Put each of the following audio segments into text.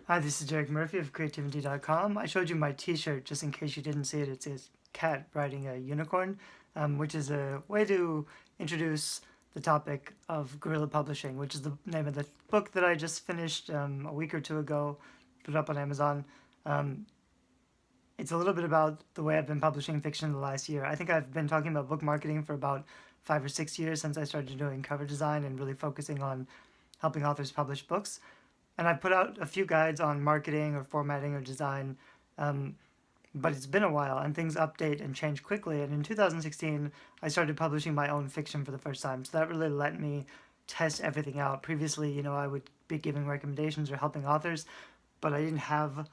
Hi, this is Derek Murphy of creativity.com. I showed you my t-shirt just in case you didn't see it. It says cat riding a unicorn, which is a way to introduce the topic of Guerrilla Publishing, which is the name of the book that I just finished a week or two ago, put it up on Amazon. Um, it's a little bit about the way I've been publishing fiction the last year. I think I've been talking about book marketing for about 5 or 6 years since I started doing cover design and really focusing on helping authors publish books. And I put out a few guides on marketing or formatting or design, um, but it's been a while and things update and change quickly. And in 2016, I started publishing my own fiction for the first time. So that really let me test everything out. Previously, I would be giving recommendations or helping authors, but I didn't have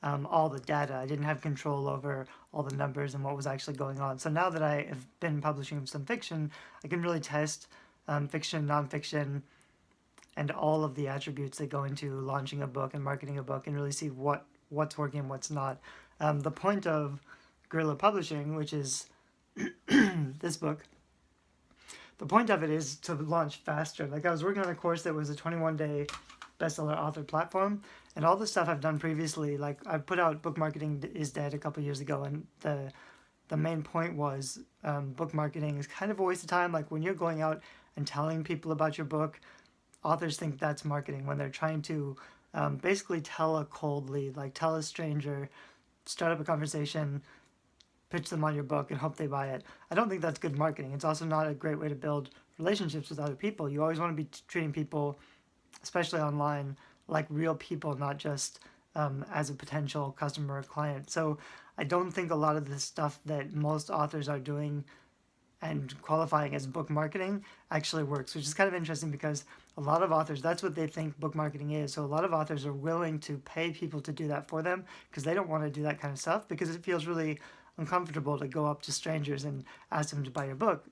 all the data. I didn't have control over all the numbers and what was actually going on. So now that I have been publishing some fiction, I can really test fiction, nonfiction, and all of the attributes that go into launching a book and marketing a book and really see what's working and what's not. The point of Guerrilla Publishing, which is this book, the point of it is to launch faster. Like I was working on a course that was a 21-day bestseller author platform, and all the stuff I've done previously, like I put out Book Marketing is Dead a couple years ago, and the main point was book marketing is kind of a waste of time. Like when you're going out and telling people about your book, authors think that's marketing when they're trying to basically tell a cold lead, like tell a stranger, start up a conversation, pitch them on your book and hope they buy it. I don't think that's good marketing. It's also not a great way to build relationships with other people. You always want to be treating people, especially online, like real people, not just as a potential customer or client. So I don't think a lot of the stuff that most authors are doing and qualifying as book marketing actually works, which is kind of interesting because a lot of authors, that's what they think book marketing is. So a lot of authors are willing to pay people to do that for them because they don't want to do that kind of stuff because it feels really uncomfortable to go up to strangers and ask them to buy your book.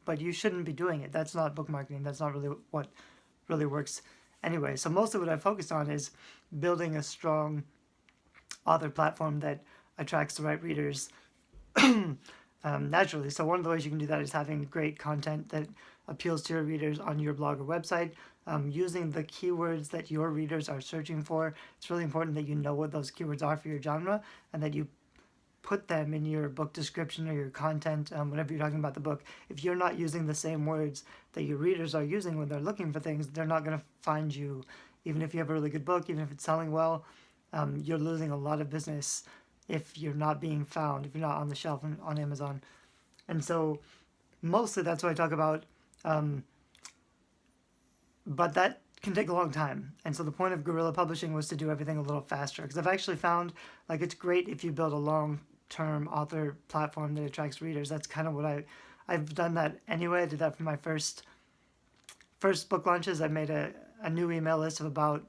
But you shouldn't be doing it. That's not book marketing. That's not really what really works anyway. So most of what I focused on is building a strong author platform that attracts the right readers naturally. So one of the ways you can do that is having great content that appeals to your readers on your blog or website, using the keywords that your readers are searching for. It's really important that you know what those keywords are for your genre and that you put them in your book description or your content whenever you're talking about the book. If you're not using the same words that your readers are using when they're looking for things, they're not going to find you. Even if you have a really good book, even if it's selling well, you're losing a lot of business if you're not being found, if you're not on the shelf on Amazon. And so mostly that's what I talk about. But that can take a long time. And so the point of Guerrilla Publishing was to do everything a little faster. Because I've actually found like it's great if you build a long-term author platform that attracts readers. That's kind of what I've done that anyway. I did that for my first book launches. I made a new email list of about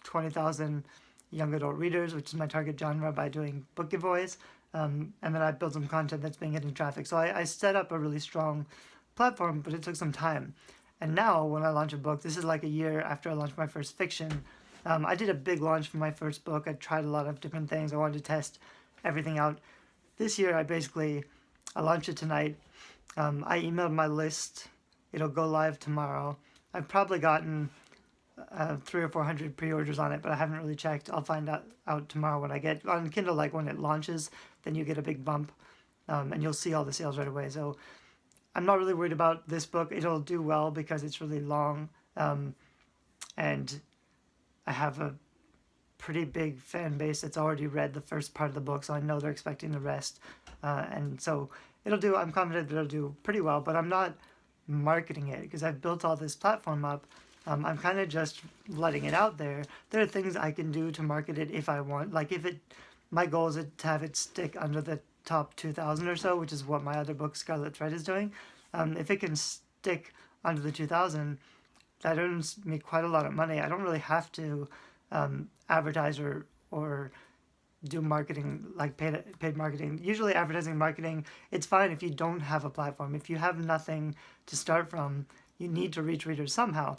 20,000 young adult readers, which is my target genre, by doing book giveaways. And then I built some content that's been getting traffic. So I set up a really strong platform, but it took some time. And now when I launch a book, this is like a year after I launched my first fiction. I did a big launch for my first book. I tried a lot of different things. I wanted to test everything out. This year, I launched it tonight. I emailed my list. It'll go live tomorrow. I've probably gotten 300 or 400 pre-orders on it, but I haven't really checked. I'll find out tomorrow when I get on Kindle. Like when it launches, then you get a big bump, and you'll see all the sales right away. So I'm not really worried about this book. It'll do well because it's really long, and I have a pretty big fan base that's already read the first part of the book, so I know they're expecting the rest, and so it'll do. I'm confident that it'll do pretty well, but I'm not marketing it because I've built all this platform up. I'm kind of just letting it out there. There are things I can do to market it if I want. Like my goal is to have it stick under the top 2,000 or so, which is what my other book, Scarlet Thread, is doing. If it can stick under the 2,000, that earns me quite a lot of money. I don't really have to advertise or do marketing, like paid marketing. Usually advertising and marketing, it's fine if you don't have a platform. If you have nothing to start from, you need to reach readers somehow.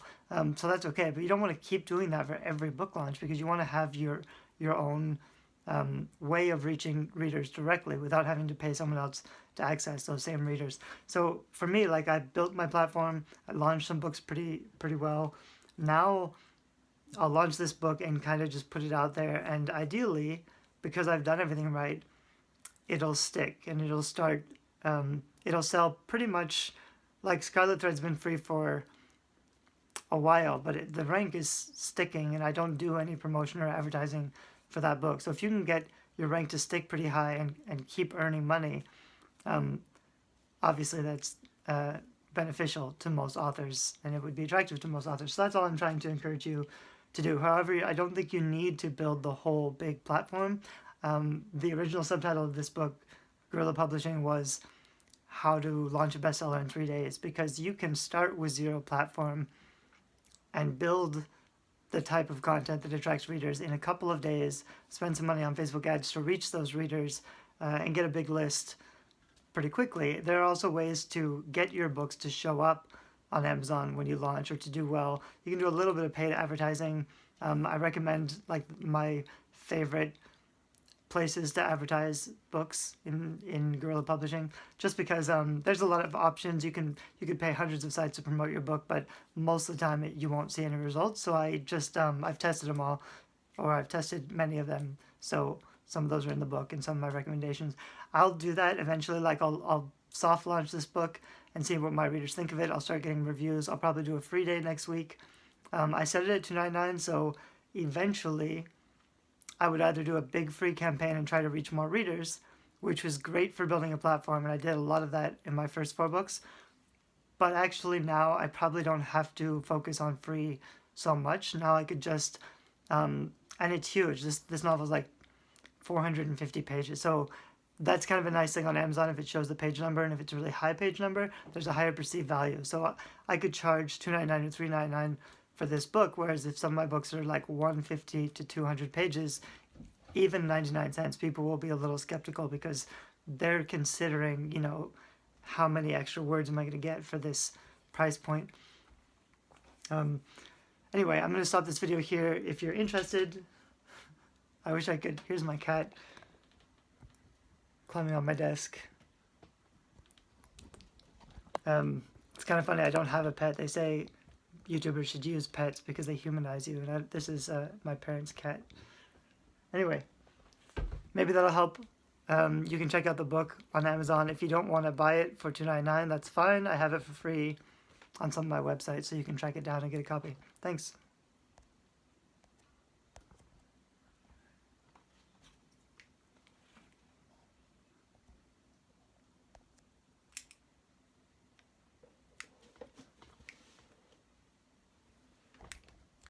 So that's okay, but you don't want to keep doing that for every book launch because you want to have your own way of reaching readers directly without having to pay someone else to access those same readers. So for me, like I built my platform, I launched some books pretty well. Now I'll launch this book and kind of just put it out there, and ideally, because I've done everything right, it'll stick and it'll start, it'll sell pretty much like Scarlet Thread's been free for a while, but the rank is sticking, and I don't do any promotion or advertising for that book. So if you can get your rank to stick pretty high and keep earning money, obviously that's beneficial to most authors, and it would be attractive to most authors. So that's all I'm trying to encourage you to do. However, I don't think you need to build the whole big platform. The original subtitle of this book, Guerrilla Publishing, was How to Launch a Bestseller in 3 Days, because you can start with zero platform and build the type of content that attracts readers in a couple of days, spend some money on Facebook ads to reach those readers, and get a big list pretty quickly. There are also ways to get your books to show up on Amazon when you launch, or to do well. You can do a little bit of paid advertising. I recommend, like, my favorite places to advertise books in Guerrilla Publishing, just because there's a lot of options. You could pay hundreds of sites to promote your book, but most of the time you won't see any results. So I just I've tested them all, or I've tested many of them. So some of those are in the book and some of my recommendations. I'll do that eventually. Like I'll soft launch this book and see what my readers think of it. I'll start getting reviews. I'll probably do a free day next week. I set it at $2.99, so eventually I would either do a big free campaign and try to reach more readers, which was great for building a platform, and I did a lot of that in my first 4 books. But actually now I probably don't have to focus on free so much. Now I could just, and it's huge. This novel is like 450 pages. So that's kind of a nice thing on Amazon. If it shows the page number, and if it's a really high page number, there's a higher perceived value. So I could charge $2.99 or $3.99 for this book, whereas if some of my books are like 150 to 200 pages, even 99 cents, people will be a little skeptical, because they're considering, how many extra words am I going to get for this price point. Anyway, I'm going to stop this video here. If you're interested, I wish I could, here's my cat climbing on my desk. It's kind of funny, I don't have a pet. They say YouTubers should use pets because they humanize you, and this is my parents' cat. Anyway, maybe that'll help. You can check out the book on Amazon. If you don't want to buy it for $2.99, that's fine. I have it for free on some of my websites, so you can track it down and get a copy. Thanks.